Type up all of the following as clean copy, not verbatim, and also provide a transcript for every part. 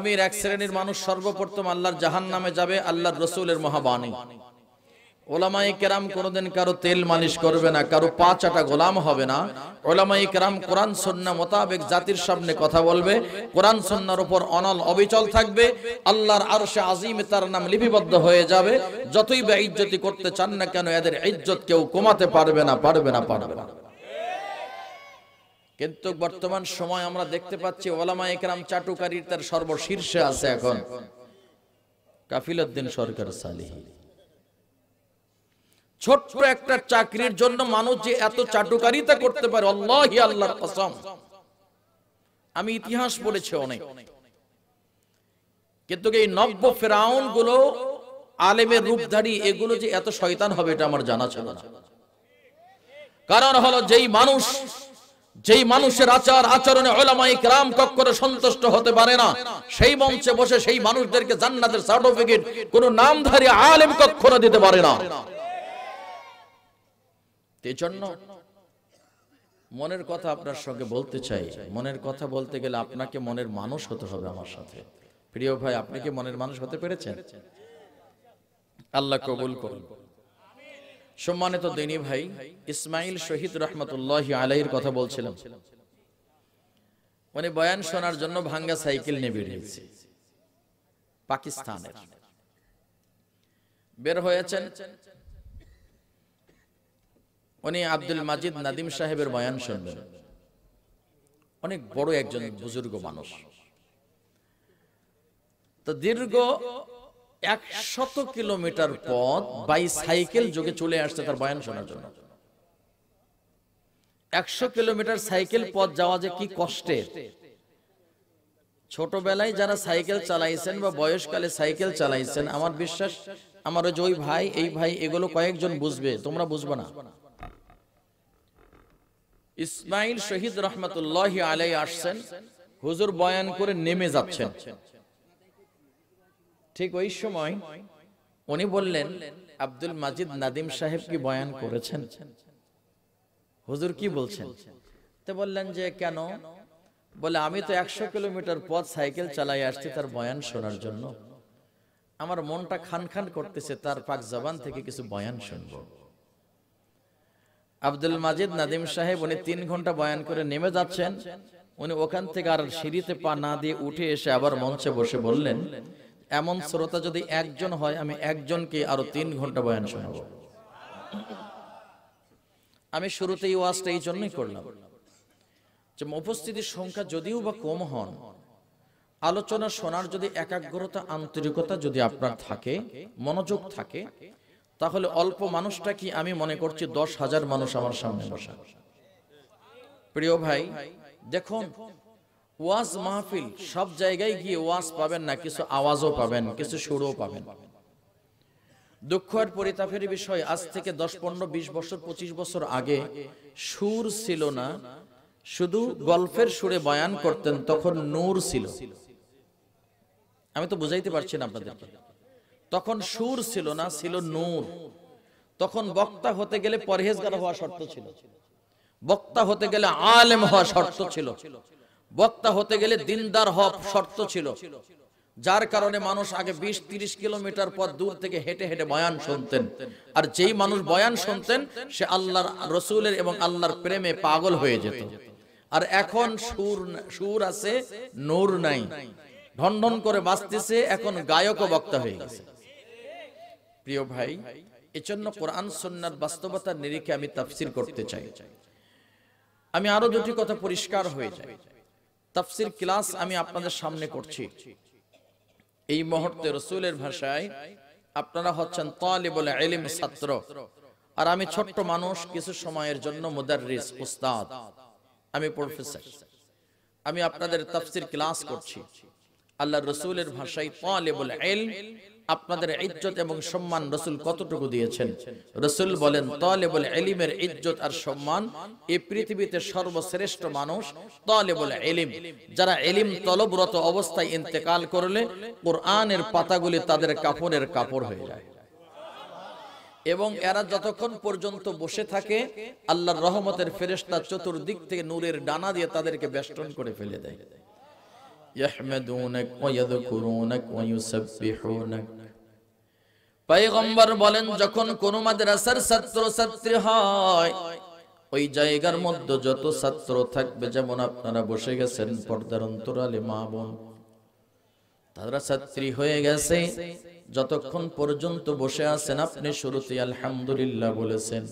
নামীর এক শ্রেণীর মানুষ সর্বপ্রথম আল্লাহর জাহান্নামে যাবে আল্লাহর রাসূলের মহাবাণী। ওলামায়ে কেরাম কোনোদিন কারো তেল মালিশ করবে না, কারো পা চাটা গোলাম হবে না। ওলামায়ে কেরাম কোরআন সুন্নাহ মোতাবেক জাতির সামনে কথা বলবে, কোরআন সুন্নাহর উপর অনল অবিচল থাকবে। আল্লাহর আরশে আজিমে তার নাম লিপিবদ্ধ হয়ে যাবে। যতই বেইজ্জতি করতে চান না কেন এদের ইজ্জত কেউ কমাতে পারবে না, পারবে না, পারবে না। কিন্তু বর্তমান সময় আমরা দেখতে পাচ্ছি ওলামায়ে কেরাম চাটুকারির তার সর্বশীর্ষে আছে এখন কাফিল উদ্দিন সরকার সালিহি। ছোট্ট একটা চাকরির জন্য মানুষ যে এত চাটুকারিতা করতে পারে, আল্লাহি আল্লাহর কসম, আমি ইতিহাস পড়েছি অনেক। কিন্তু এই নব্য ফেরাউন গুলো আলেমের রূপধারী এগুলো যে এত শয়তান হবে এটা আমার জানা ছিল না। কারণ হলো যেই মানুষের আচার আচরণে উলামায়ে কেরাম কখনো সন্তুষ্ট হতে পারে না, সেই মঞ্চে বসে সেই মানুষদেরকে জান্নাতের সার্টিফিকেট কোন নামধারী আলেম কখনো দিতে পারে না। এজন্য মনের কথা আপনার সঙ্গে বলতে চাই। মনের কথা বলতে গেলে আপনাকে মনের মানুষ হতে হবে আমার সাথে। প্রিয় ভাই, আপনি কি মনের মানুষ হতে পেরেছেন? আল্লাহ কবুল করুন। সম্মানিত দিনী ভাই, ইসমাইল শহীদ রহমতুল্লাহি আলাইহির কথা বলছিলাম। উনি বয়ান শোনার জন্য ভাঙ্গা সাইকেল নিয়ে বেরিয়েছে, পাকিস্তানের বের হয়েছেন। উনি আব্দুল মাজিদ নাদিম সাহেবের বয়ান শুনবেন। অনেক বড় একজন বুজুর্গ মানুষ। তো দীর্ঘ 100 কিলোমিটার পথ বাই সাইকেল যোগে চলে আসছে তার বয়ান শোনার জন্য। 100 কিলোমিটার সাইকেল পথ যাওয়া যে কি কষ্টের। ছোটবেলায় যারা সাইকেল চালাইছেন বা বয়সকালে সাইকেল চালাইছেন, আমার বিশ্বাস আমার ওই ভাই এই ভাই এগুলো কয়েকজন বুঝবে, তোমরা বুঝবে না। ইসমাইল শহীদ রহমতুল্লাহি আলাইহি আসছেন, হুজুর বয়ান করে নেমে যাচ্ছেন। ঠিক ওই সময় উনি বললেন, আব্দুল মাজিদ নাদিম সাহেব কি বয়ান করেছেন? হুজুর কি বলছেন? তো বললেন যে কেন? বলে আমি তো 100 কিলোমিটার পথ সাইকেল চালাই আসছি তার বয়ান শোনার জন্য। আমার মনটা খান খান করতেছে তার পাক জবান থেকে কিছু বয়ান শুনবো। আব্দুল মাজিদ নাদিম সাহেব উনি 3 ঘন্টা বয়ান করে নেমে যাচ্ছেন। উনি ওখান থেকে আর সিঁড়িতে পা না দিয়ে উঠে এসে আবার মঞ্চে বসে বললেন, এমন শ্রোতা যদি একজন হয় আমি একজনকে আরো 3 ঘন্টা বয়ান শোনাবো। আমি শুরুতেই ওয়াজটা এই জন্যই করলাম যে উপস্থিতির সংখ্যা যদিও বা কম হন, আলোচনা শোনার যদি একাগ্রতা আন্তরিকতা যদি আপনার থাকে, মনোযোগ থাকে, তাহলে অল্প মানুষটা কি আমি মনে করছি 10,000 মানুষ আমার সামনে বসা। প্রিয় ভাই দেখুন, ওয়াজ মাহফিল সব জায়গায় গিয়ে ওয়াজ পাবেন না, কিছু আওয়াজও পাবেন, কিছু সুরও পাবেন। দুঃখ আর পরিতাপের বিষয়, আজ থেকে 10, 15, 20 বছর 25 বছর আগে সুর ছিল না, শুধু গল্পের সুরে বয়ান করতেন, তখন নূর ছিল। আমি তো বুঝাইতে পারছি না আপনাদেরকে। তখন সুর ছিল না, ছিল নূর। তখন বক্তা হতে গেলে পরহেজগার হওয়া শর্ত ছিল, বক্তা হতে গেলে আলেম হওয়া শর্ত ছিল, বক্তা হতে গেলে দিনদার হওয়া শর্ত ছিল। যার কারণে মানুষ আগে 20-30 কিলোমিটার পথ দূর থেকে হেঁটে হেঁটে বয়ান শুনতেন। আর যেই মানুষ বয়ান শুনতেন সে আল্লাহর রসুলের এবং আল্লাহর প্রেমে পাগল হয়ে যেত। আর এখন সুর আছে, নূর নাই, ঢনঢন করে বাজতেছে, এখন গায়ক ও বক্তা হয়ে গেছে। প্রিয় ভাই, এজন্য কোরআন সুন্নাহর বাস্তবতার নিরিখে আমি তাফসীর করতে চাই। আমি আরো দুটি কথা পরিষ্কার হয়ে যায়। তাফসীর ক্লাস আমি আপনাদের সামনে করছি। এই মুহূর্তে রাসূলের ভাষায় আপনারা হচ্ছেন তালিবুল ইলম, ছাত্র, আর আমি ছোট্ট মানুষ, কিছু সময়ের জন্য মুদাররিস, উস্তাদ, আমি প্রফেসর। আমি আপনাদের তাফসীর ক্লাস করছি। আল্লাহর রাসূলের ভাষায় তালিবুল ইলম, আপনাদের ইজ্জত এবং সম্মান রাসূল কতটুকু দিয়েছেন? রাসূল বলেন তালিবুল ইলমের ইজ্জত আর সম্মান, এই পৃথিবীতে সর্বশ্রেষ্ঠ মানুষ তালিবুল ইলম। যারা ইলম তলবরত অবস্থায় ইন্তেকাল করলে কোরআনের পাতাগুলি তাদের কাপড়ের কাপড় হয়ে যায়, এবং এরা যতক্ষণ পর্যন্ত বসে থাকে আল্লাহর রহমতের ফেরেশতা চতুর্দিক থেকে নূরের ডানা দিয়ে তাদেরকে বেষ্টন করে ফেলে দেয়। ইয়াহমাদুনাক ওয়া ইয়াযকুরুনাক ওয়া ইউসাব্বিহুনাক। পয়গম্বর বলেন যখন কোন মাদ্রাসার ছাত্র ছাত্রী হয়, ওই জায়গার মধ্যে যত ছাত্র থাকবে, যেমন আপনারা বসে গেছেন পর্দার অন্তরালে মা বোন, তারা ছাত্রী হয়ে গেছে, যতক্ষণ পর্যন্ত বসে আছেন আপনি শুরুতে আলহামদুলিল্লাহ বলেছেন,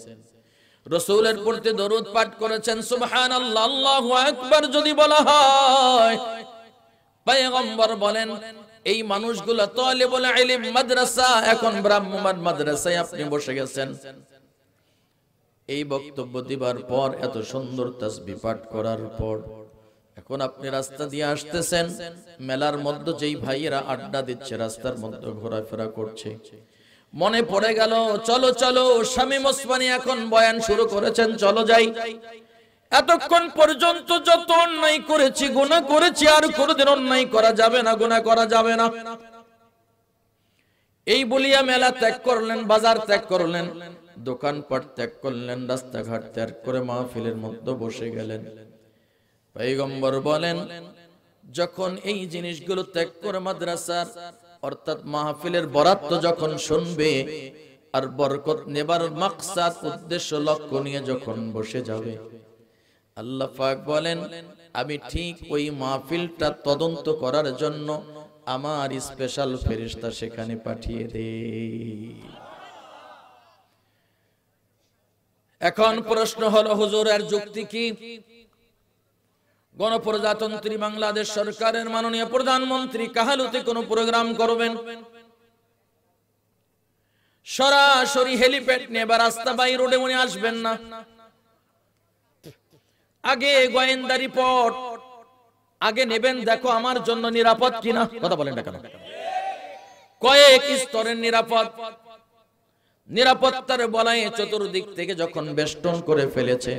রাসূলের প্রতি দরুদ পাঠ করেছেন, সুবহানাল্লাহ আল্লাহু আকবার যদি বলা হয়, পয়গম্বর বলেন এই মানুষগুলো তালিবুল ইলম মাদ্রাসা, এখন ব্রাহ্মণ মাদ্রাসায় আপনি বসে গেছেন, এই বক্তব্য দিবার পর এত সুন্দর তাসবিহ পাঠ করার পর এখন আপনি রাস্তা দিয়ে আসতেছেন, মেলার মধ্যে যেই ভাইয়েরা আড্ডা দিচ্ছে, রাস্তার মধ্যে ঘোরাফেরা করছে, মনে পড়ে গেল চলো চলো শামীম ওসমানী এখন বয়ান শুরু করেছেন, চলো যাই। এতক্ষণ পর্যন্ত যত অন্যায় করেছি, গুনাহ করেছি, আর কোনোদিন অন্যায় করা যাবে না, গুনাহ করা যাবে না, এই বলিয়া মেলা ত্যাগ করলেন, বাজার ত্যাগ করলেন, দোকানপাট ত্যাগ করলেন, রাস্তাঘাট ত্যাগ করে মাহফিলের মধ্যে বসে গেলেন। পয়গম্বর বলেন যখন এই জিনিসগুলো ত্যাগ করে মাদ্রাসার অর্থাৎ মাহফিলের বরাত যখন শুনবে আর বরকত নেবার মাকসাদ উদ্দেশ্য লক্ষ্য নিয়ে যখন বসে যাবে, আল্লাহ পাক বলেন আমি ঠিক ওই মাহফিলটা তদন্ত করার জন্য আমার স্পেশাল ফেরেশতা সেখানে পাঠিয়ে দেই। এখন প্রশ্ন হলো হুজুর এর যুক্তি কি? গণপ্রজাতন্ত্রী বাংলাদেশ সরকারের মাননীয় প্রধানমন্ত্রী কাহালুতে কোন প্রোগ্রাম করবেন, সরাসরি হেলিপ্যাড নিয়ে বা রাস্তা বাই রোডে উনি আসবেন না, আগে গোয়েন্দা রিপোর্ট আগে নেবেন, দেখো আমার জন্য নিরাপদ কিনা, কথা বলেন না কেন, কয়েক স্তরের নিরাপদ, নিরাপত্তার বলয়ে চতুর্দিক থেকে যখন বেষ্টন করে ফেলেছে,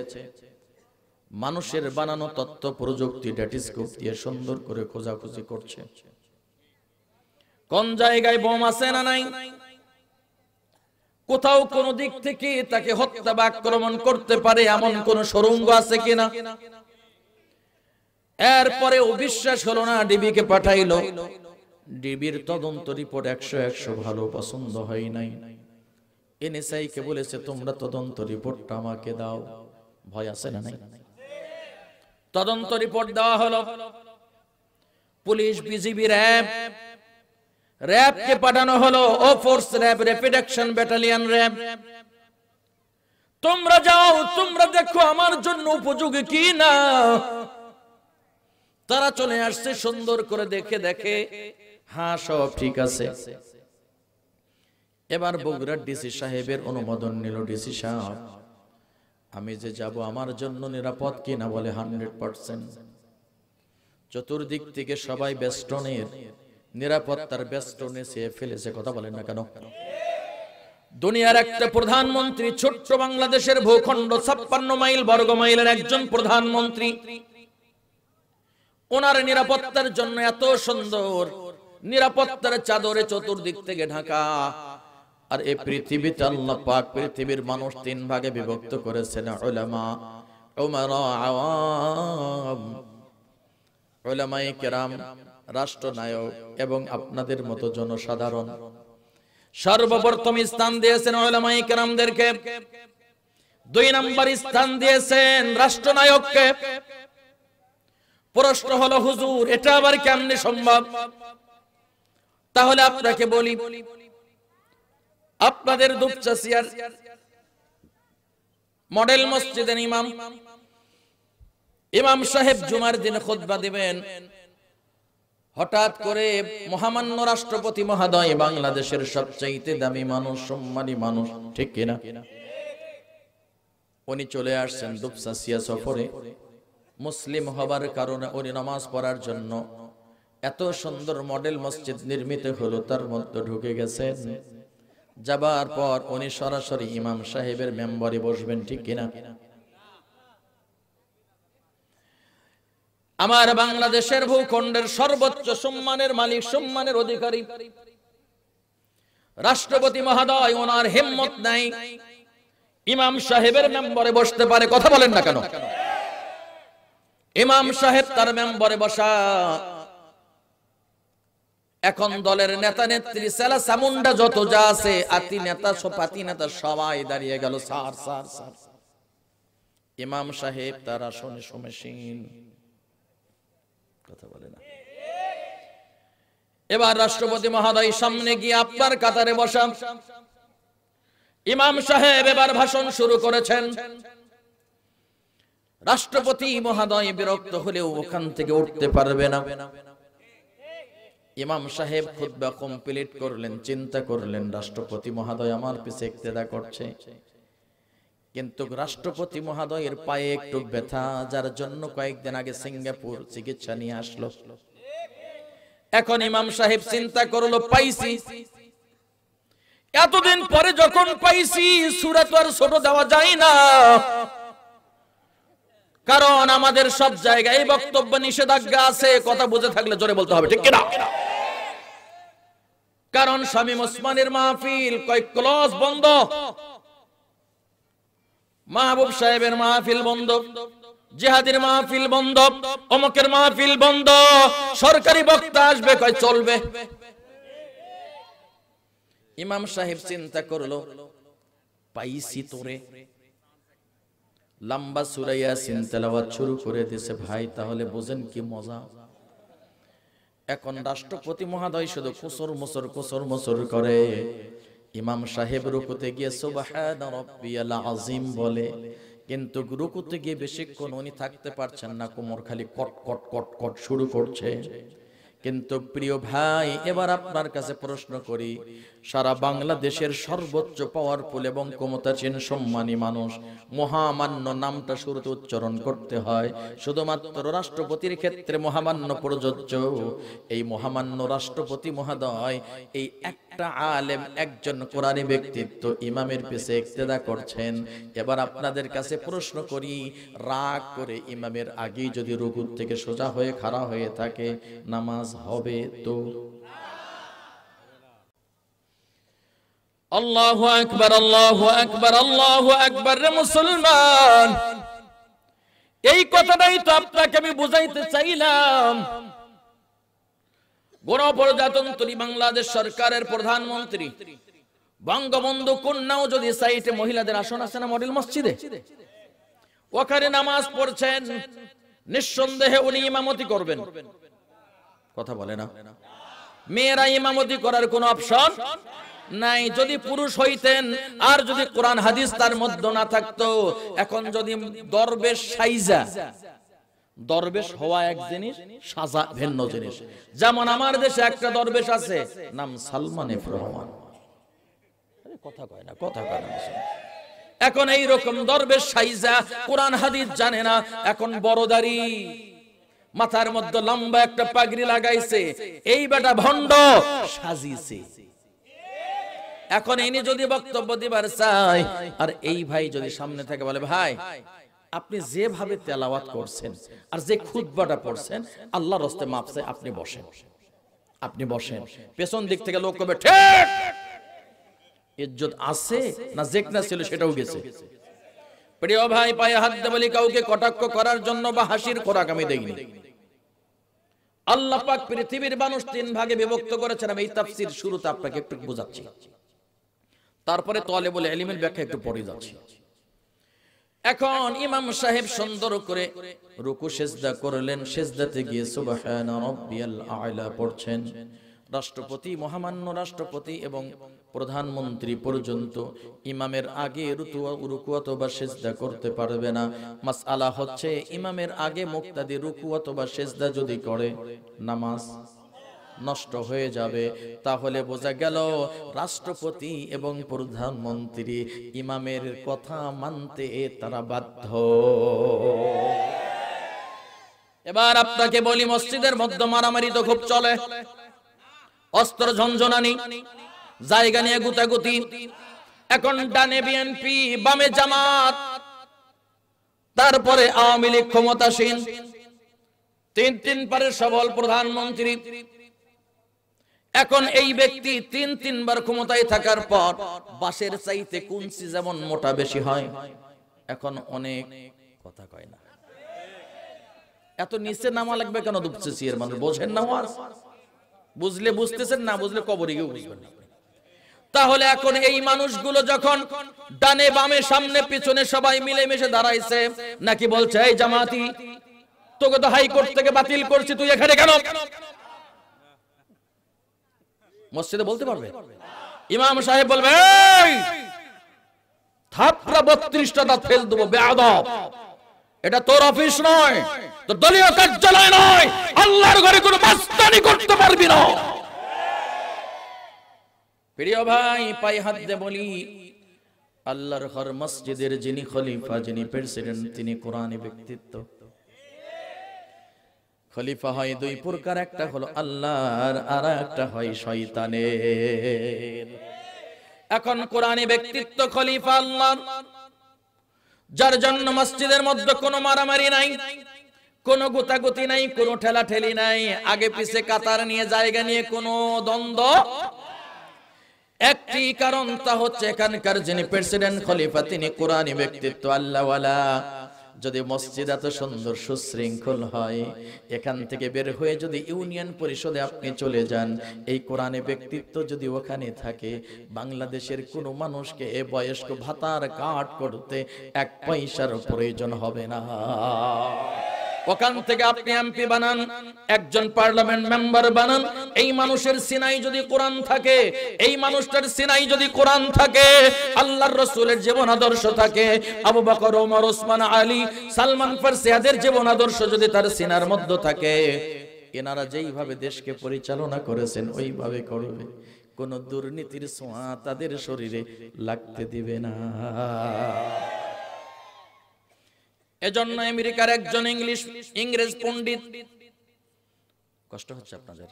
মানুষের বানানো তথ্য প্রযুক্তি ডেটাস্কোপ দিয়ে সুন্দর করে খোঁজাখুঁজি করছে, কোন জায়গায় বোম আছে না নাই, কোথাও কোন দিক থেকে তাকে হত্যা বা আক্রমণ করতে পারে এমন কোন সুড়ঙ্গ আছে কিনা। এরপরে অবিশ্বাস হলো না, ডিবিকে পাঠাইলো, ডিবির তদন্ত রিপোর্ট 100 ভালো, পছন্দ হয় নাই, এনএসআই কে বলেছে তোমরা তদন্ত রিপোর্টটা আমাকে দাও, ভয় আছে না নাই, তদন্ত রিপোর্ট দেওয়া হলো, পুলিশ, বিজিবি, র‍্যাব কে পাঠানো হলো, ও force RAB, rapid action battalion RAB, তোমরা যাও, তোমরা দেখো আমার জন্য উপযোগী কি না। তারা চলে আসছে, সুন্দর করে দেখে হ্যাঁ সব ঠিক আছে। এবার বগুড়ার ডিসি সাহেবের অনুমোদন নিল, ডিসি সাহেব আমি যে যাব আমার জন্য নিরাপদ কিনা, বলে 100%। চতুর্দিক থেকে সবাই বেষ্টনের নিরাপত্তার বেষ্টনে সে ফেলেছে, কথা বলেন না কেন। দুনিয়ার একটা প্রধানমন্ত্রী, ছোট্ট বাংলাদেশের ভূখণ্ড 56 মাইল বর্গ মাইলের একজন প্রধানমন্ত্রী, ওনার নিরাপত্তার জন্য এত সুন্দর নিরাপত্তার চাদরে চতুর্দিক থেকে ঢাকা। আর এই পৃথিবীতে আল্লাহ পাক পৃথিবীর মানুষ 3 ভাগে বিভক্ত করেছেন, উলামা, উমারা, আওয়াম। উলামায়ে কেরাম রাষ্ট্রনায়ক এবং আপনাদের মতো জনসাধারণ। সর্বপ্রথম স্থান দিয়েছেন উলামায়ে কেরামদেরকে, 2 নম্বর স্থান দিয়েছেন রাষ্ট্রনায়ককে। প্রশ্ন হলো হুজুর এটা আবার কেমনে সম্ভব? তাহলে আপনাকে বলি, আপনাদের দুপচাচিয়ার মডেল মসজিদের ইমাম সাহেব জুমার দিন খুতবা দিবেন, হঠাৎ করে মহামান্য রাষ্ট্রপতি মহোদয়, বাংলাদেশের সবচাইতে দামি মানুষ, সম্মানী মানুষ, ঠিক কিনা, উনি চলে আসছেন দুপচাচিয়া সফরে। মুসলিম হবার কারণে উনি নামাজ পড়ার জন্য এত সুন্দর মডেল মসজিদ নির্মিত হলো, তার মধ্যে ঢুকে গেছেন। যাবার পর উনি সরাসরি ইমাম সাহেবের মেম্বারে বসবেন, ঠিক কিনা। আমার বাংলাদেশের ভূখণ্ডের সর্বোচ্চ সম্মানের মালিক, সম্মানের অধিকারী রাষ্ট্রপতি মহোদয়, ওনার হিম্মত নাই ইমাম সাহেবের মেম্বারে বসতে পারে, কথা বলেন না কেন। ইমাম সাহেব তার মেম্বারে বসা, এখন দলের নেতা নেত্রী সেলা সামুন্ডা যত যা আছে আতি নেতা সোপাতি নেতা সবাই দাঁড়িয়ে গেল স্যার স্যার স্যার। ইমাম সাহেব তার আসনে সমেসীন, কথা বলে না। এবার রাষ্ট্রপতি মহোদয় সামনে গিয়ে আপনার কাতারে বসা। ইমাম সাহেব এবার ভাষণ শুরু করেছেন। রাষ্ট্রপতি মহোদয় বিরক্ত হলেও ওখান থেকে উঠতে পারবে না। ইমাম সাহেব খুতবা কমপ্লিট করলেন, চিন্তা করলেন রাষ্ট্রপতি মহোদয় আমার পিছে ইক্তেদা করছে, কিন্তু রাষ্ট্রপতি মহোদয়ের পায়ে একটু ব্যথা, যার জন্য কয়েকদিন আগে সিঙ্গাপুর চিকিৎসা নিয়ে আসলো। এখন ইমাম সাহেব চিন্তা করলো পাইছি, এতদিন পরে যখন পাইছি সূরা তো আর ছোট দেওয়া যায় না, কারণ আমাদের সব জায়গায় বক্তব্য নিষেধাজ্ঞা আছে। কথা বুঝে থাকলে জোরে বলতে হবে, ঠিক কিনা? কারণ শামীম ওসমানের মাহফিল কয়েক ক্লস বন্ধ, মাহবুব সাহেবের মাহফিল বন্ধ, জিহাদের মাহফিল বন্ধ, অমকের মাহফিল বন্ধ, সরকারি বক্তা আসবে কয় চলবে। ইমাম সাহেব চিন্তা করলো পাইছি তোরে, লম্বা সূরা ইয়াসিন তেলাওয়াত শুরু করে দিয়েছে। ভাই তাহলে বুঝেন কি মজা। এখন রাষ্ট্রপতি মহোদয় শুধু কুসর মুসর করে। ইমাম সাহেব রুকুতে গিয়ে সুবহানা রাব্বিয়াল আযীম বলে, কিন্তু রুকুতে গিয়ে বেশিক্ষণ উনি থাকতে পারছেন না, কোমর খালি কট কট কট কট শুরু করছে। কিন্তু প্রিয় ভাই, এবার আপনার কাছে প্রশ্ন করি, সারা বাংলাদেশের সর্বোচ্চ পাওয়ারফুল এবং ক্ষমতাসীন সম্মানী মানুষ, মহামান্য নামটা শুরুতে উচ্চারণ করতে হয়, শুধুমাত্র রাষ্ট্রপতির ক্ষেত্রে মহামান্য প্রযোজ্য। এই মহামান্য রাষ্ট্রপতি মহোদয় এই একটা আলেম, একজন কোরআনী ব্যক্তিত্ব ইমামের পিছে ইক্তেদা করছেন। এবার আপনাদের কাছে প্রশ্ন করি, রাগ করে ইমামের আগেই যদি রুকু থেকে সোজা হয়ে খাড়া হয়ে থাকে, নামাজ হবে তো? আল্লাহু আকবার, আল্লাহু আকবার, আল্লাহু আকবার। রে মুসলমান, এই কথাটাই তো আপনাকে আমি বুঝাইতে চাইলাম। গণপ্রজাতন্ত্রী বাংলাদেশ সরকারের প্রধানমন্ত্রী বঙ্গবন্ধু কন্যাও যদি সাইটে মহিলাদের আসন আছে না মডেল মসজিদে, ওখানে নামাজ পড়ছেন, নিঃসন্দেহে উনি ইমামতি করবেন। কথা বলে না? মেয়েরা ইমামতি করার কোন অপশন নাই। যদি পুরুষ হইতেন আর যদি কোরআন হাদিস তার মধ্যে না থাকতো, এখন যদি দরবেশ সাইজা, দরবেশ হওয়া এক জিনিস, সাজা ভিন্ন জিনিস। যেমন আমার দেশে একটা দরবেশ আছে, নাম সালমান এফ রহমান। কথা কয় না, কথা কয় না। এখন এই রকম দরবেশ সাইজা, কোরআন হাদিস জানে না, এখন বড় দাড়ি, মাথার মধ্যে লম্বা একটা পাগড়ি লাগাইছে, এই বেটা ভণ্ড সাজিছে। এখন ইনি যদি বক্তব্য দিবার চাই, আর এই ভাই যদি সামনে থেকে বলে, ভাই আপনি যেভাবে তেলাওয়াত করছেন আর যে খুতবাটা পড়ছেন, আল্লাহর রাস্তে মাপ চাই, আপনি বসেন, আপনি বসেন। পেছন দিক থেকে লোক কবে ঠিক ইজ্জত আছে না, যেকনা ছিল সেটাও গেছে। প্রিয় ভাই, পায়ে হাত দিয়ে বলি, কাউকে কটাক্ষ করার জন্য বা হাসির খোরাক আমি দেইনি। আল্লাহ পাক পৃথিবীর মানুষ তিন ভাগে বিভক্ত করেছেন। আমি এই তাফসীর শুরুতে আপনাকে একটু বোঝাচ্ছি, তারপরে তালেবুল ইলমের ব্যাখ্যা একটু পড়ে যাচ্ছি। এখন ইমাম সাহেব সুন্দর করে রুকু সিজদা করলেন, সিজদাতে গিয়ে সুবহানা রাব্বিয়াল আ'লা পড়ছেন। রাষ্ট্রপতি, মহামান্য রাষ্ট্রপতি এবং প্রধানমন্ত্রী পর্যন্ত ইমামের আগে রুকু অথবা সিজদা করতে পারবে না। মাসআলা হচ্ছে, ইমামের আগে মুক্তাদি রুকু অথবা সিজদা যদি করে, নামাজ নষ্ট হয়ে যাবে। তাহলে বোঝা গেল রাষ্ট্রপতি এবং প্রধানমন্ত্রী ইমামের কথা মানতে তারা বাধ্য। এবার আপনাকে বলি, মসজিদের মধ্যে মারামারি তো খুব চলে, অস্ত্র ঝনঝনানি, জায়গা নিয়ে গুতাগুতি। এখন ডানে বিএনপি, বামে জামাত, তারপরে আওয়ামী লীগ ক্ষমতাসীন, তিন পারের সবল প্রধানমন্ত্রী। এখন এই ব্যক্তি তিনবার ক্ষমতায় থাকার পর বাঁশের চাইতে কুঞ্চি যেমন মোটা বেশি হয়, এখন অনেক কথা কয় না। এত নিচে নামা লাগবে কেন? দুপচেছি এর মানুষ বোঝেন না। বুঝলে বুঝতেছেন, না বুঝলে কবরে গিয়ে বুঝবেন না। তাহলে এখন এই মানুষগুলো যখন ডানে বামে সামনে পিছনে সবাই মিলেমিশে দাঁড়াইছে, নাকি বলছে এই জামাতি তোকে তো হাইকোর্ট থেকে বাতিল করছি, তুই এখানে কেন? মসজিদে বলতে পারবে? ইমাম সাহেব বলবে এই থাপড়া 32টা দাঁত ফেল দেবো বেয়াদব, এটা তোর অফিস নয়, তোর দলীয় কার্যালয় নয়, আল্লাহর ঘরে কোনো মাস্তানি করতে পারবি না। প্রিয় ভাই, পায়ে হাত দিয়ে বলি, আল্লাহর ঘর মসজিদের যিনি খলিফা, যিনি প্রেসিডেন্ট, তিনি কোরআনী ব্যক্তিত্ব। খলিফা হয় দুই প্রকার, একটা হলো আল্লাহর আর একটা হয় শয়তানের। এখন কোরআনী ব্যক্তিত্ব খলিফা আল্লাহর, যার জন্য মসজিদের মধ্যে কোনো মারামারি নাই, কোনো গুতাগুতি নাই, কোনো ঠেলাঠেলি নাই, আগে পিছে কাতার নিয়ে জায়গা নিয়ে কোনো দ্বন্দ্ব। একটি কারণ, তা হচ্ছে এখানকার যিনি প্রেসিডেন্ট খলিফা তিনি কোরআনী ব্যক্তিত্ব, আল্লাহওয়ালা। যদি মসজিদ এত সুন্দর সুশৃঙ্খল হয়, এখান থেকে বের হয়ে যদি ইউনিয়ন পরিষদে আপনি চলে যান, এই কোরআনী ব্যক্তিত্ব যদি ওখানে থাকে, বাংলাদেশের কোনো মানুষকে বয়স্ক ভাতার কাট করতে 1 পয়সার প্রয়োজন হবে না। ওখান থেকে আপনি এমপি বানান, একজন পার্লামেন্ট মেম্বার বানান, এই মানুষের সিনাই যদি কোরআন থাকে, এই মানুষটার সিনাই যদি কোরআন থাকে, আল্লাহর রাসূলের জীবন আদর্শ থাকে, আবু বকর, ওমর, ওসমান, আলী, সালমান ফারসি এদের জীবন আদর্শ যদি তার সিনার মধ্যে থাকে, এনারা যেইভাবে দেশকে পরিচালনা করেছেন ওইভাবে করবে, কোন দুর্নীতির ছোঁয়া তাদের শরীরে লাগতে দিবে না। এজন্য আমেরিকার একজন ইংরেজ পণ্ডিত, কষ্ট হচ্ছে আপনাদের,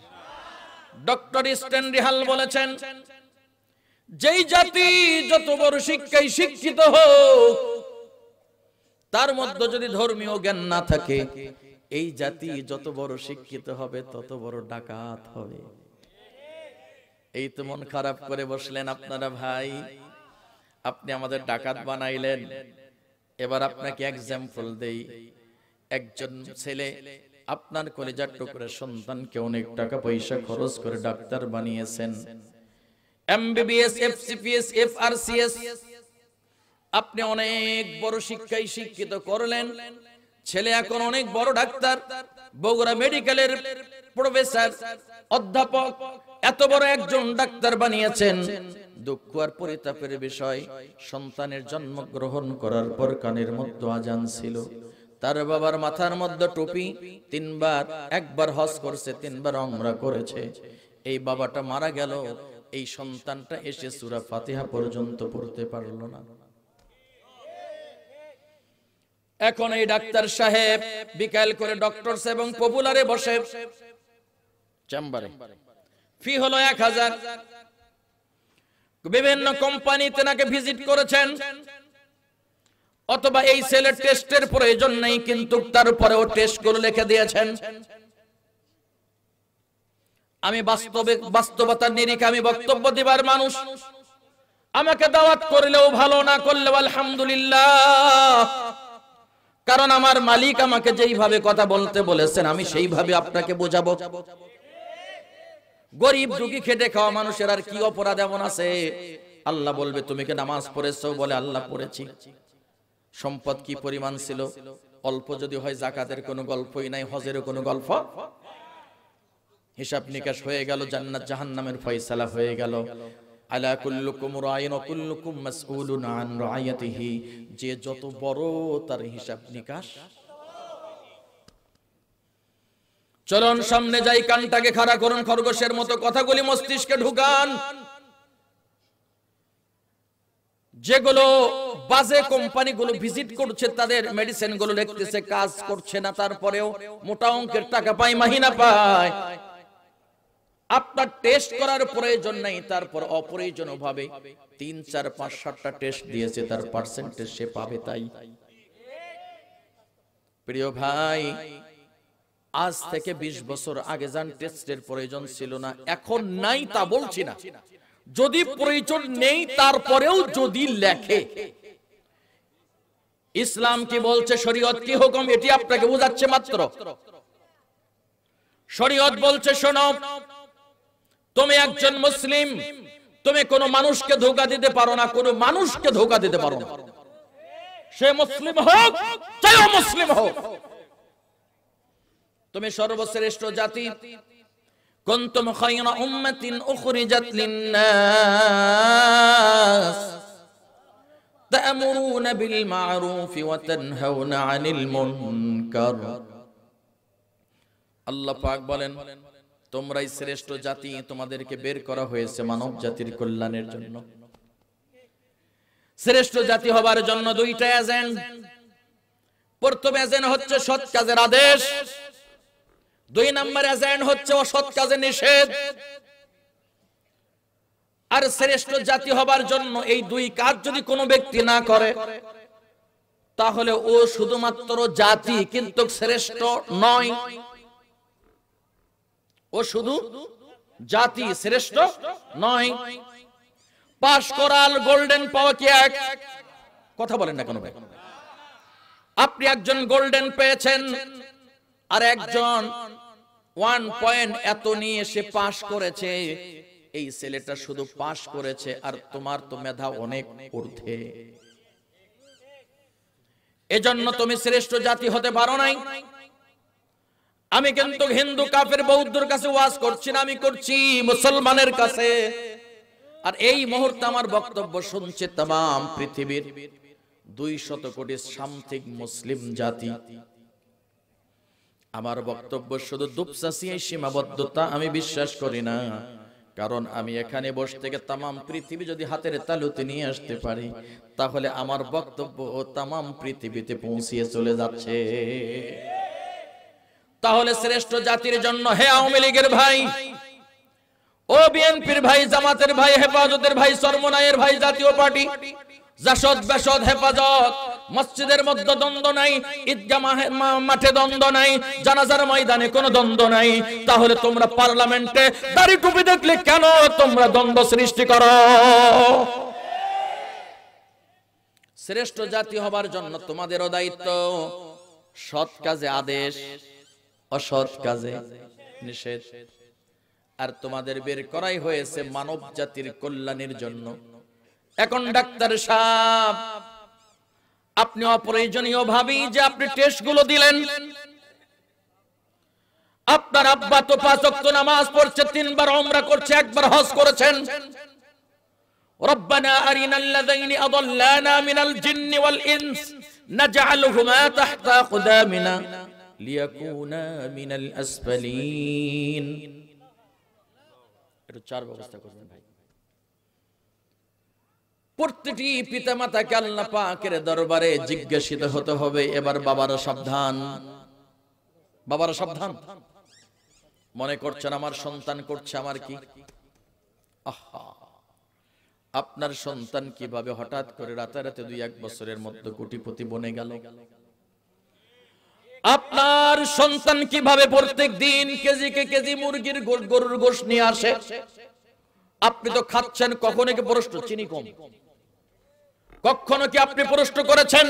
ডক্টর স্ট্যানলি হাল বলেছেন, যেই জাতি যত বড় শিক্ষায় শিক্ষিত হোক, তার মধ্যে যদি ধর্মীয় জ্ঞান না থাকে, এই জাতি যত বড় শিক্ষিত হবে তত বড় ডাকাত হবে। এই তো মন খারাপ করে বসলেন আপনারা ভাই, আপনি আমাদের ডাকাত বানাইলেন। এবার আপনাকে এক্সাম্পল দেই, একজন ছেলে আপনার কলেজার টুকরা সন্তানকে অনেক টাকা পয়সা খরচ করে ডাক্তার বানিয়েছেন, এমবিবিএস, এফসিপিএস, এফআরসিএস, আপনি অনেক বড় শিক্ষায় শিক্ষিত করলেন, ছেলে এখন অনেক বড় ডাক্তার, বগুড়া মেডিকেলের প্রফেসর, অধ্যাপক, এত বড় একজন ডাক্তার বানিয়েছেন। দুঃখ আর পরিতাপের বিষয়, সন্তানের জন্মগ্রহণ করার পর কানের মধ্যে আজান ছিল, তার বাবার মাথার মধ্যে টুপি, 3 বার, 1 বার হজ করছে, 3 বার উমরা করেছে। এই বাবাটা মারা গেল, এই সন্তানটা এসে সূরা ফাতিহা পর্যন্ত পড়তে পারলো না। এখন এই ডাক্তার সাহেব বিকাল করে ডক্টরস এবং পপুলারে বসে চেম্বারে, ফি হলো 1000, বিভিন্ন কোম্পানিতে নাকি ভিজিট করেছেন, অথবা এই সেলের টেস্টের প্রয়োজন নেই, কিন্তু তারপরেও টেস্টগুলো লিখে দিয়েছেন। আমি বাস্তবতার নিরিখে আমি বক্তব্য দিবার মানুষ, আমাকে দাওয়াত করলেও ভালো, না করলেও আলহামদুলিল্লাহ, কারণ আমার মালিক আমাকে যেইভাবে কথা বলতে বলেছেন আমি সেইভাবে আপনাকে বোঝাবো। গরিব দুঃখী খেটে খাওয়া মানুষের আর কি অপরাধ এমন আছে? আল্লাহ বলবে তুমি কি নামাজ পড়েছো? বলে আল্লাহ পড়েছি। সম্পদ কি পরিমাণ ছিল? অল্প যদি হয় যাকাতের কোনো গল্পই নাই, হজের কোনো গল্প। হিসাব নিকাশ হয়ে গেল, জান্নাত জাহান্নামের ফয়সালা হয়ে গেল। আলা কুল্লুকুম রাইন ওয়া কুল্লুকুম মাসউলুন আন রাইয়াতিহি, যে যত বড় তার হিসাব নিকাশ। চলুন সামনে যাই, কানটাকে খাড়া করুন, খরগোশের মতো কথাগুলি মস্তিষ্কে ঢুকান। যেগুলো বাজে কোম্পানিগুলো ভিজিট করছে, তাদের মেডিসিন গুলো লিখতেছে, কাজ করছে না, তারপরেও মোটা অঙ্কের টাকা পায়, মাহিনা পায়। আপনার টেস্ট করার প্রয়োজন নাই, তারপর অপ্রয়োজনীয়ভাবে 3, 4, 5, 7টা টেস্ট দিয়েছে, তার পার্সেন্টেজ সে পাবে। তাই প্রিয় ভাই, আজ থেকে 20 বছর আগে যান টেস্টের প্রয়োজন ছিল না, এখন নাই তা বলছি না, যদি প্রয়োজন নেই তারপরেও যদি লেখে, ইসলাম কি বলছে, শরীয়ত কি হুকুম, এটি আপনাকে বোঝাচ্ছে মাত্র। শরীয়ত বলছে শোনো, তুমি একজন মুসলিম, তুমি কোনো মানুষকে ধোঁকা দিতে পারো না, কোনো মানুষকে ধোঁকা দিতে পারো না, সে মুসলিম হোক চাই অমুসলিম হোক। তুমি সর্বশ্রেষ্ঠ জাতি। কুনতুম খায়রা উম্মাতিন উখরিজাত লিন-নাস তা'মুরুনা বিল মা'রুফ ওয়া তানহাউনা আনিল মুনকার। আল্লাহ পাক বলেন, তোমরাই শ্রেষ্ঠ জাতি, তোমাদেরকে বের করা হয়েছে মানব জাতির কল্যাণের জন্য। শ্রেষ্ঠ জাতি হবার জন্য দুইটা এজেন্ট। প্রথম এজেন্ট হচ্ছে সৎ কাজের আদেশ, দুই নম্বর এজেন্ট হচ্ছে অসৎ কাজের নিষেধ। আর শ্রেষ্ঠ জাতি হবার জন্য এই দুই কাজ যদি কোনো ব্যক্তি না করে, তাহলে ও শুধুমাত্র জাতি, কিন্তু শ্রেষ্ঠ নয়। ও শুধু জাতি, শ্রেষ্ঠ নয়। পাশ করাল গোল্ডেন পাওয়া কি এক? কথা বলেন না কেন ভাই? আপনি একজন গোল্ডেন পেয়েছেন, আর একজন 1 পয়েন্ট এত নিয়ে সে পাশ করেছে। এই ছেলেটা শুধু পাশ করেছে, আর তোমার তো মেধা অনেক ঊর্ধ্বে। এজন্য তুমি শ্রেষ্ঠ জাতি হতে পারো নাই। আমি কিন্তু হিন্দু, কাফের, বৌদ্ধের কাছে ওয়াজ করছি না, আমি করছি মুসলমানের কাছে। আর এই মুহূর্তে আমার বক্তব্য শুনছে तमाम পৃথিবীর 200 কোটি সামথিং মুসলিম জাতি। আমার বক্তব্য শুধু দুপসাসিয়াই সীমাবদ্ধতা আমি বিশ্বাস করি না। কারণ আমি এখানে বসে থেকে तमाम পৃথিবী যদি হাতের তালুতে নিয়ে আসতে পারি, তাহলে আমার বক্তব্য तमाम পৃথিবীতে পৌঁছিয়ে চলে যাচ্ছে। তাহলে শ্রেষ্ঠ জাতির জন্য, হে আওয়ামী লীগের ভাই, ও বিএনপির ভাই, জামাতের ভাই, হেফাজতের ভাই, সরমনায়ের ভাই, জাতীয় পার্টি, জাসদ বেসদ হেফাজত, মসজিদের মধ্যে দ্বন্দ্ব নাই, ঈদগাহ মাঠে দ্বন্দ্ব নাই, জানাজার ময়দানে কোনো দ্বন্দ্ব নাই। তাহলে তোমরা পার্লামেন্টে দাড়ি টুপি দেখলে কেন তোমরা দ্বন্দ্ব সৃষ্টি করো? শ্রেষ্ঠ জাতি হবার জন্য তোমাদেরও দায়িত্ব সৎ কাজে আদেশ, অসৎ কাজে নিষেধ। আর তোমাদের বের করাই হয়েছে মানব জাতির কল্যাণের জন্য। এখন ডাক্তার সাহেব, আপনি অপ্রয়োজনীয় ভাবি যে আপনি টেস্ট গুলো দিলেন, আপনার আব্বা তো 5 ওয়াক্ত নামাজ পড়ছে, 3 বার উমরা করছে, 1 বার হজ করেছেন। রব্বানা আরিনাল্লাযীনা আযাল্লানা মিনাল জিন্নি ওয়াল ইনস নাজআলহুমা তাহতা আকদামিনা লিয়াকুনা মিনাল আসফালিন। এটা 4 ব্যবস্থা করবেন ভাই। প্রতিটি পিতামাতাকে আল্লাহ পাকের দরবারে জিজ্ঞাসিত হতে হবে। এবার বাবারা সাবধান, বাবারা সাবধান। মনে করছেন আমার সন্তান করছে আমার কি? আহা, আপনার সন্তান কিভাবে হঠাৎ করে রাতারাতি 2-1 বছরের মধ্যে কোটিপতি বনে গেল? আপনার সন্তান কিভাবে প্রত্যেক দিন কেজি কে কেজি মুরগির গরুর গোশত নিয়ে আসে? আপনি তো খাচ্ছেন, কখনো কি প্রশ্ন চিনি কম? কখনো কি আপনি প্রশ্ন করেছেন?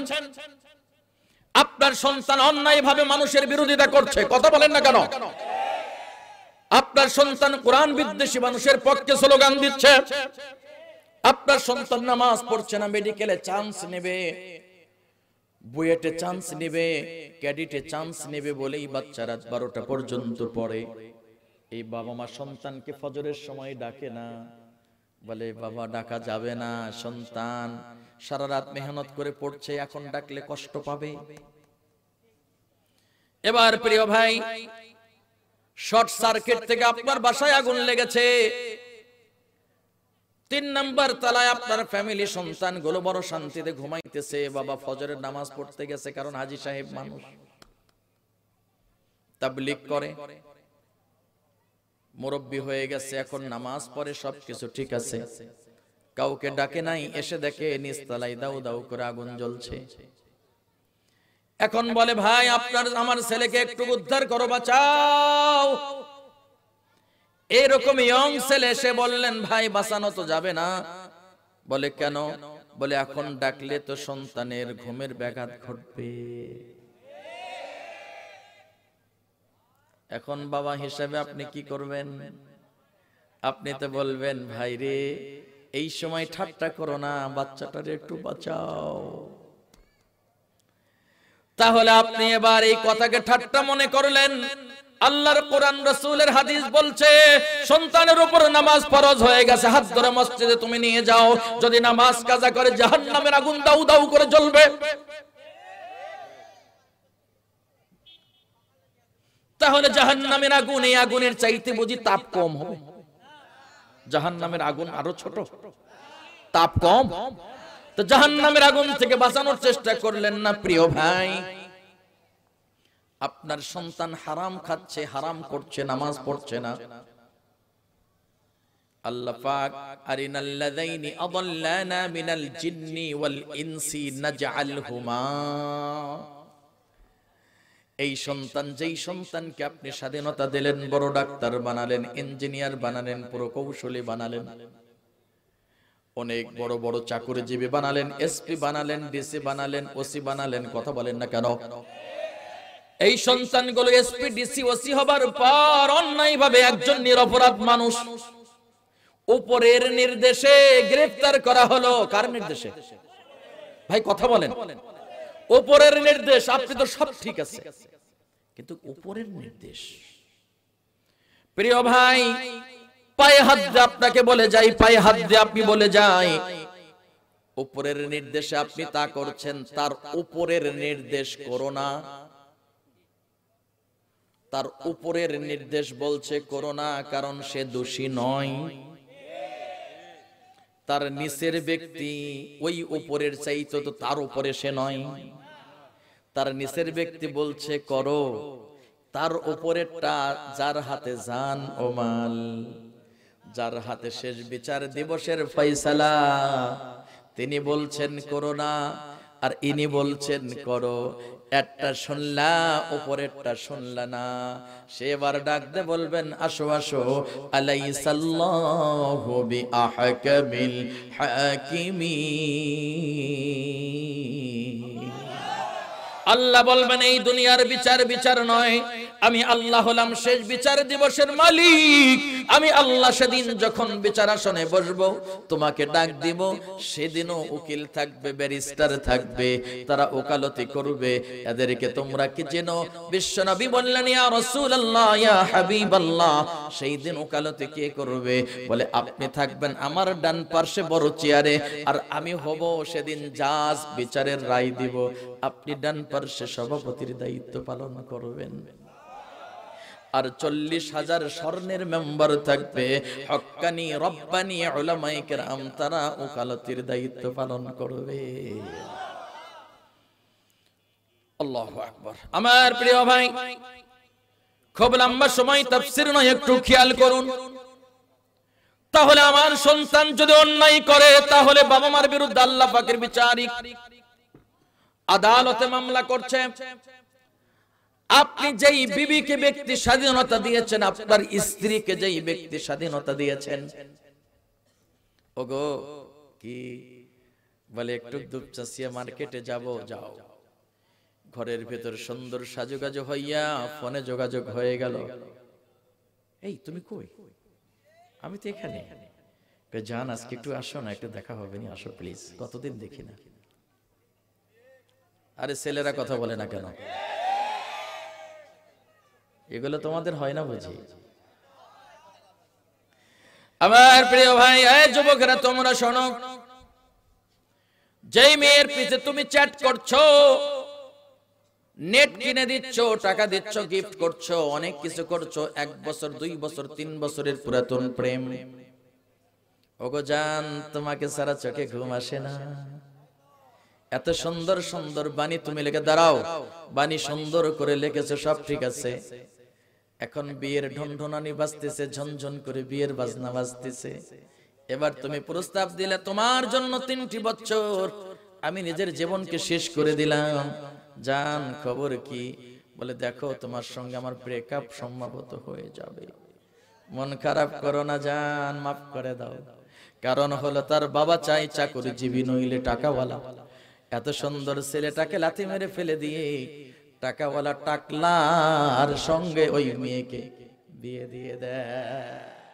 আপনার সন্তান অন্যায় ভাবে মানুষের বিরোধিতা করছে, কথা বলেন না কেন? আপনার সন্তান কোরআন বিদ্বেষী মানুষের পক্ষে স্লোগান দিচ্ছে। আপনার সন্তান নামাজ পড়ছে না, মেডিকেলে চান্স নেবে, বুয়েটে চান্স নেবে, ক্যাডেটে চান্স নেবে বলেই বাচ্চা রাত 12টা পর্যন্ত পড়ে। এই বাবা মা সন্তানকে ফজরের সময় ডাকে না, বলে বাবা ডাকা যাবে না, সন্তান সারা রাত মেহনত করে পড়ছে, এখন ডাকলে কষ্ট পাবে। এবার প্রিয় ভাই, শর্ট সার্কিট থেকে আপনার বাসায় আগুন লেগেছে, 3 নাম্বার তলায় আপনার ফ্যামিলি সন্তানগুলো বড় শান্তিতে ঘুমাইতেছে। বাবা ফজরের নামাজ পড়তে গেছে, কারণ হাজী সাহেব মানুষ, তাবলীগ করে, মুরব্বি হয়ে গেছে, এখন নামাজ পড়ে, সবকিছু ঠিক আছে, কাউকে ডাকে নাই, এসে দেখে নিচতলায় দাউ দাউ করে আগুন জ্বলছে। এখন বলে ভাই আপনার আমার ছেলেকে একটু উদ্ধার করো, বাঁচাও। এরকম ইয়ং ছেলে এসে বললেন ভাই বাঁচানো তো যাবে না। বলে কেন? বলে এখন ডাকলে তো সন্তানের ঘুমের ব্যাঘাত ঘটবে। এখন বাবা হিসেবে আপনি কি করবেন? আপনি তো বলবেন ভাই রে এই সময় ঠাট্টা করো না, বাচ্চাটারে একটু বাঁচাও। তাহলে আপনি এবার এই কথাকে ঠাট্টা মনে করলেন। আল্লাহর কোরআন রাসূলের হাদিস বলছে সন্তানের উপর নামাজ ফরজ হয়ে গেছে, হাত ধরে মসজিদে তুমি নিয়ে যাও, যদি নামাজ কাজা করে জাহান্নামের আগুন দাউ দাউ করে জ্বলবে। তাহলে জাহান্নামের আগুন এই আগুনের চাইতে বুঝি তাপ কম হবে? জাহান্নামের আগুন আরো ছোট, তাপ কম। তো জাহান্নামের আগুন থেকে বাঁচানোর চেষ্টা করলেন না প্রিয় ভাই? আপনার সন্তান হারাম খাচ্ছে, হারাম করছে, নামাজ পড়ছে না। আল্লাহ পাক আরিনাল্লাযাইনি আদাল্লানা মিনাল জিন্নি ওয়াল ইনসি নাজআলহুমা, এই সন্তান যেই সন্তানকে আপনি স্বাধীনতা দিলেন, বড় ডাক্তার বানালেন, ইঞ্জিনিয়ার বানালেন, প্রকৌশলী বানালেন, অনেক বড় বড় চাকরিজীবী বানালেন, এসপি বানালেন, ডিসি বানালেন, ওসি বানালেন, কথা বলেন না কেন? এই সন্তানগুলো এসপি ডিসি ওসি হবার পর অন্যায়ভাবে একজন নিরপরাধ মানুষ উপরের নির্দেশে গ্রেফতার করা হলো। কার নির্দেশে ভাই কথা বলেন? উপরের নির্দেশ। আপনি তো সব ঠিক আছে, কিন্তু উপরের নির্দেশ। প্রিয় ভাই পায়ে হাত দিয়ে আপনাকে বলে যাই, পায়ে হাত দিয়ে আপনি বলে যাই, উপরের নির্দেশে আপনি তা করছেন, তার উপরের নির্দেশ করো না। তার উপরের নির্দেশ বলছে করো না, কারণ সে দোষী নয়। তার নিচের ব্যক্তি ওই উপরের চাইতো তো তার উপরে সে নয়। তার নিচের ব্যক্তি বলছে করো, তার উপরেরটা যার হাতে জান ও মাল, যার হাতে শেষ বিচার দিবসের ফয়সালা, তিনি বলছেন করো না, আর ইনি বলছেন করো। একটা শুনলা, উপরেরটা শুনলা না। সে এবার ডাক দে বলবেন আসো আসো, আলাইসাল্লাহু বিআহকামিল হাকিমিন। আল্লাহ বলবেন এই দুনিয়ার বিচার বিচার নয়, আমি আল্লাহ হলাম শেষ বিচার দিবসের মালিক। আমি আল্লাহ সেদিন যখন বিচার আসনে বসবো, তোমাকে ডাক দিব, সেদিনও উকিল থাকবে, ব্যারিস্টার থাকবে, তারা ওকালতি করবে। এদেরকে তোমরা কি চেনো? বিশ্বনবী বললেন ইয়া রাসূলুল্লাহ, ইয়া হাবিবাল্লাহ, সেই দিন ওকালতি কে করবে? বলে আপনি থাকবেন আমার ডান পার্শ্বে বড় চেয়ারে, আর আমি হব সেদিন জাজ, বিচারের রায় দিব। আপনি ডান পার্শ্বে সভাপতির দায়িত্ব পালন করবেন, আর 40,000 স্বর্ণের মেম্বার থাকবে, হক্কানি রব্বানি উলামায়ে কেরাম, তারা ওকালতির দায়িত্ব পালন করবে। আল্লাহু আকবার। আমার প্রিয় ভাই, খুব লম্বা সময় তাফসীর নয়, একটু খেয়াল করুন। তাহলে আমার সন্তান যদি অন্যায় করে, তাহলে বাবা মার বিরুদ্ধে আল্লাহ পাকের বিচারিক আদালতে মামলা করছে। আপনি যেই বিবিকে ব্যক্তি স্বাধীনতা দিয়েছেন, আপনার স্ত্রীকে যেই ব্যক্তি স্বাধীনতা দিয়েছেন, ওগো কি বলে একটু দুপচাচিয়া মার্কেটে যাব, যাও। ঘরের ভেতর সুন্দর সাজুগাজু হইয়া ফোনে যোগাযোগ হয়ে গেল, এই তুমি কই? আমি তো এখানে। জান আজকে একটু আসো না, একটু দেখা হবে না, আসো প্লিজ, কতদিন দেখি না। আরে ছেলেরা কথা বলে না কেন? এগুলো তোমাদের হয় না বুঝি? আমার প্রিয় ভাই, এই যুবকেরা তোমরা শোনো, যেই মেয়ের পিছে তুমি চ্যাট করছো, নেট কিনে দিচ্ছ, টাকা দিচ্ছ, গিফট করছো, অনেক কিছু করছো, 1 বছর 2 বছর 3 বছরের পুরাতন প্রেম, ওগো জান তোমাকে সারা চোখে ঘুম আসে না। এত সুন্দর সুন্দর বাণী তুমি লিখে দাঁড়াও, বাণী সুন্দর করে লিখেছো, সব ঠিক আছে। এখন বিয়ের ঢনঢনানি বাজতেছে, ঝনঝন করে বিয়ের বাজনা বাজতেছে। এবার তুমি প্রস্তাব দিলে তোমার জন্য 3টি বছর আমি নিজের জীবনকে শেষ করে দিলাম। জান খবর কি? বলে দেখো তোমার সঙ্গে আমার ব্রেকআপ সম্ভবত হয়ে যাবে। মন খারাপ করো না জান, মাফ করে দাও। কারণ হলো তার বাবা চাই চাকরিজীবী, নইলে টাকাওয়ালা। এত সুন্দর ছেলেটাকে লাথি মেরে ফেলে দিয়ে টাকাওয়ালা টাকলার সঙ্গে ওই মেয়েকে বিয়ে দিয়ে দেয়।